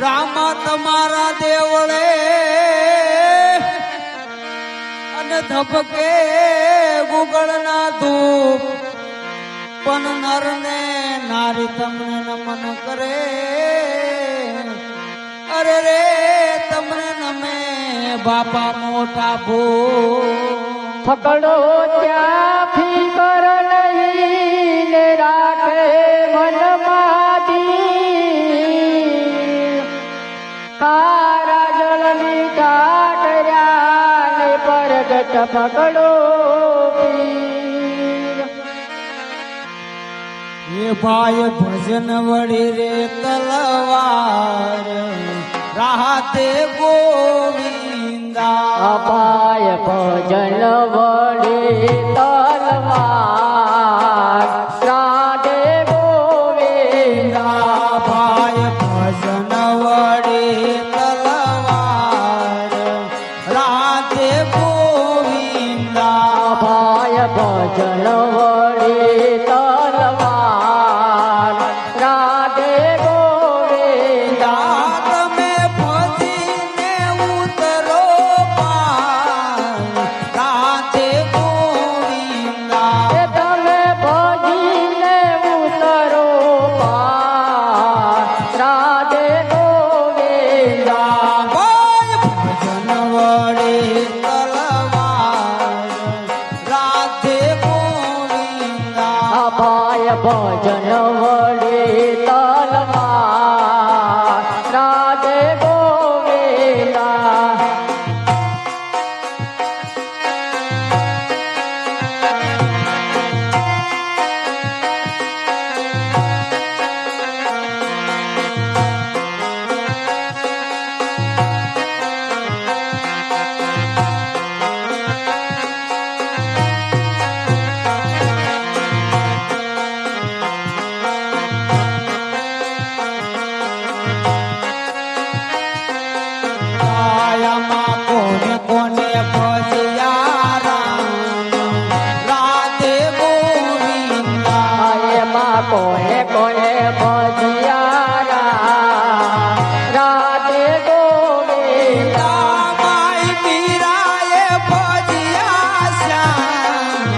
રામા તમારા દેવળે અને ધબકે ગુગળના ધૂપ પણ નર ને નારી તમને નમન કરે. અરે રે તમને નમે બાપા મોટા ભૂ ફકડો ત્યાં ફીકર નહીં ને રાખે મનમાં કારા જળની ટાટર્યા ને પરગટ ફકડો એ ભાઈ ભજન વળી રે તલવાર રાહતે ગોવિંદા. અપાય ભજન વળી તલવાર રાધે ગોવિંદા. ભાઈ ભજન વળી તલવાર રાધે ગોવિંદા. ભાય ભજન વળી તલવાર રાધે ગોવિંદા. તમે ભજીને ઉતરો પાર રાધે ગોવિંદા. એ તમે ભજીને ઉતરો પાર રાધે ગોવિંદા. ભાઈ ભજન વળી તલવાર રાધે ગોવિંદા. ભાય ભજન વળી તલવાર રાધે ગોવિંદા. કાયામાં કોને કોને ભજ્યા રામ રાધે ગોવિંદા. એમાં કોને કોને ભજ્યા રાધે ગોવિંદા. માઈ મીરાએ ભજ્યા શ્યામ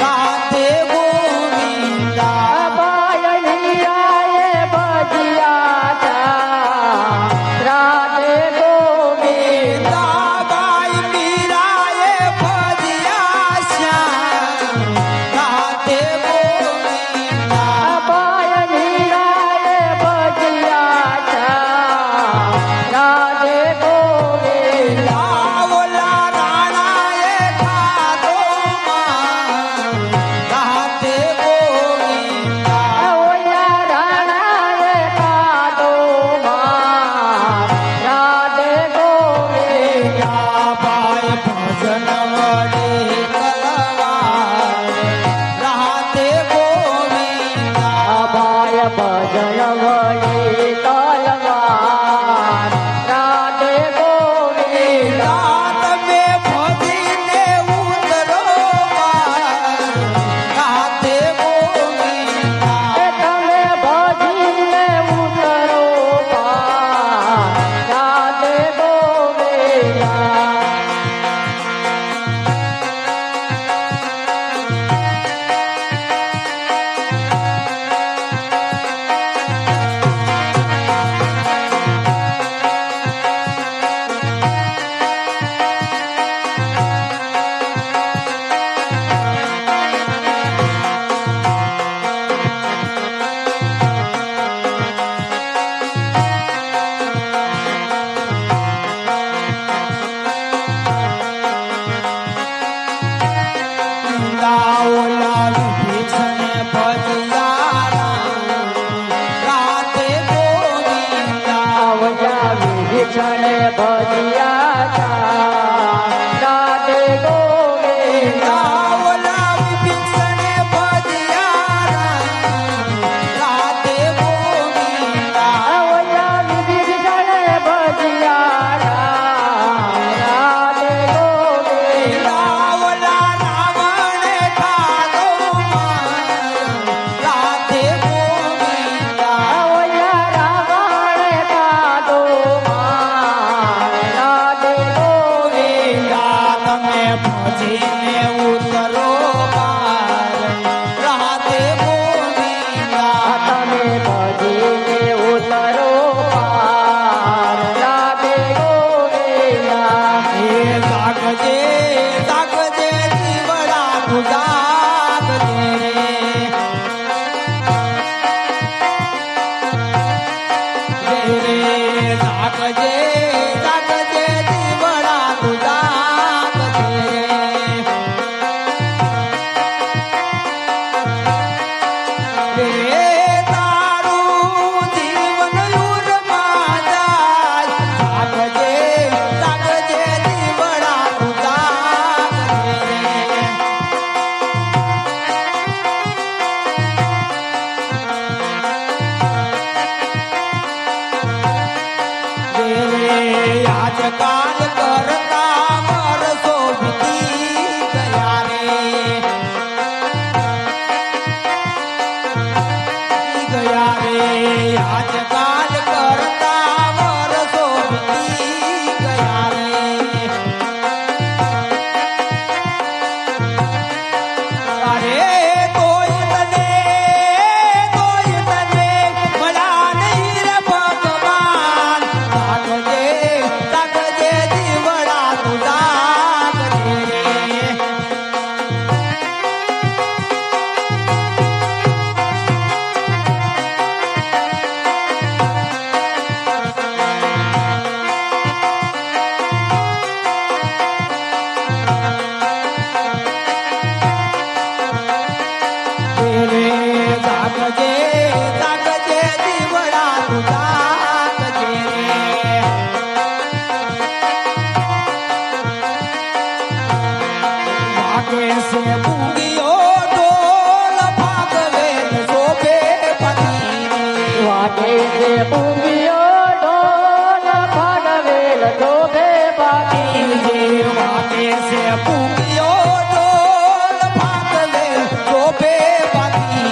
રાધે ગોવિંદા. બાય હીરાએ ભજ્યા રાધે ગોવિંદા. બાઈ મીરાએ ભજ્યા શ્યામ રાધે ગોવિંદા. બાય હીરાએ ભજ્યા રાધે ગોવિંદા. ઓલા રાણાએ ખાધો માર રાધે ગોવિંદા. ઓયા રાણાએ ખાધો માર રાધે ગોવિંદા. ભાઈ ભજન વળી તલવાર રાધે ગોવિંદા. ભાય ભજન વળી તલવાર રાધે ગોવિંદા. તમે ભજીને ઉતરો પાર રાધે ગોવિંદા. એ તમે ભજીને ઉતરો પાર રાધે ગોવિંદા. ઓલા વિભીષણે ભજ્યા રામ રાધે ગોવિંદા. આવજા વિભીષણે ભજ્યા રાધે ગોવિંદા. ઓલા વિભીષણે ભજ્યા રામ રાધે ગોવિંદા. આવજા વિભીષણે ભજ્યા રાધે ગોવિંદા. ઓલા રાવણે ખાધો માર રાધે ગોવિંદા. આજકાલ કરતા વર્ષો વીતી ગયા રે ગયા રે આજકાલ કરતા વર્ષો વીતી ગયા રે અરે તોય તને મળ્યા નહીં રે ભગવાન તાકજે જીવડા તું તાકજે રે તાકજે તાકજે જીવડા તું તાકજે રે વાગે છે બુંગીઓ ઢોલ ભાગવે શોભે પતિ વાગે છે પૂંગીઓ ઢોલ ભાગવેલ શોભે બાકી વાગે છે બુંગીઓ ઢોલ ભાગવે શોભે પતિ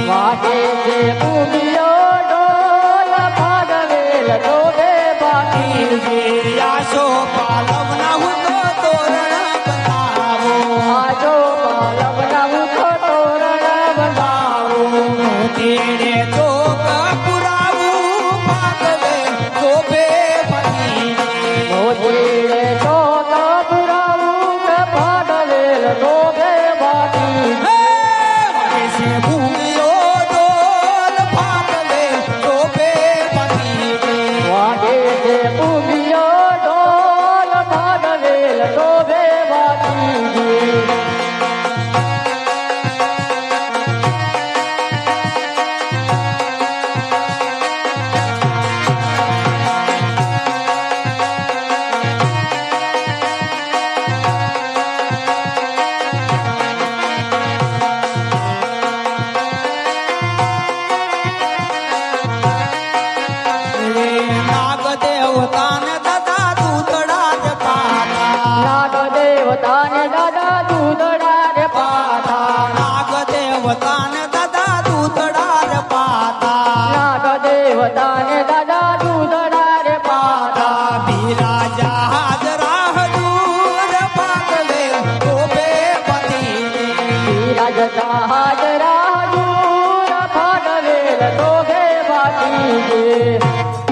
વાગે છે પૂંગીઓ ઢોલ ભાગવેલ શોભે બાકી આશો પાલવના હું તો તોરણ બનાવો આજો પાલવના તો તોરણ બંધાવું તેરે ચોક પુરાવું ભાગવે શોભે પતિ મોજીડે ચોક પુરાવું કે ભાગવેલ શોભે બાકી વાગે છે ભૂમિઓ ઢોલ ભાગવે શોભે પતિ વાગે છે પૂંગીઓ ઢોલ ભાગવેલ શોભે બાકી નાગ દેવતાને દાદા દૂધડા જ પાતા નાગ દેવતાને દાદા દૂધડા રે પાતા નાગ દેવતાને દાદા દૂધડા જ પાતા નાગ દેવતાને દાદા દૂધડા રે પાતા બિરાજા હાજરા હજૂર ભાગવે શોભે પતિ બિરાજતા હાજરા દૂર ભાગવેલ શોભે બાકી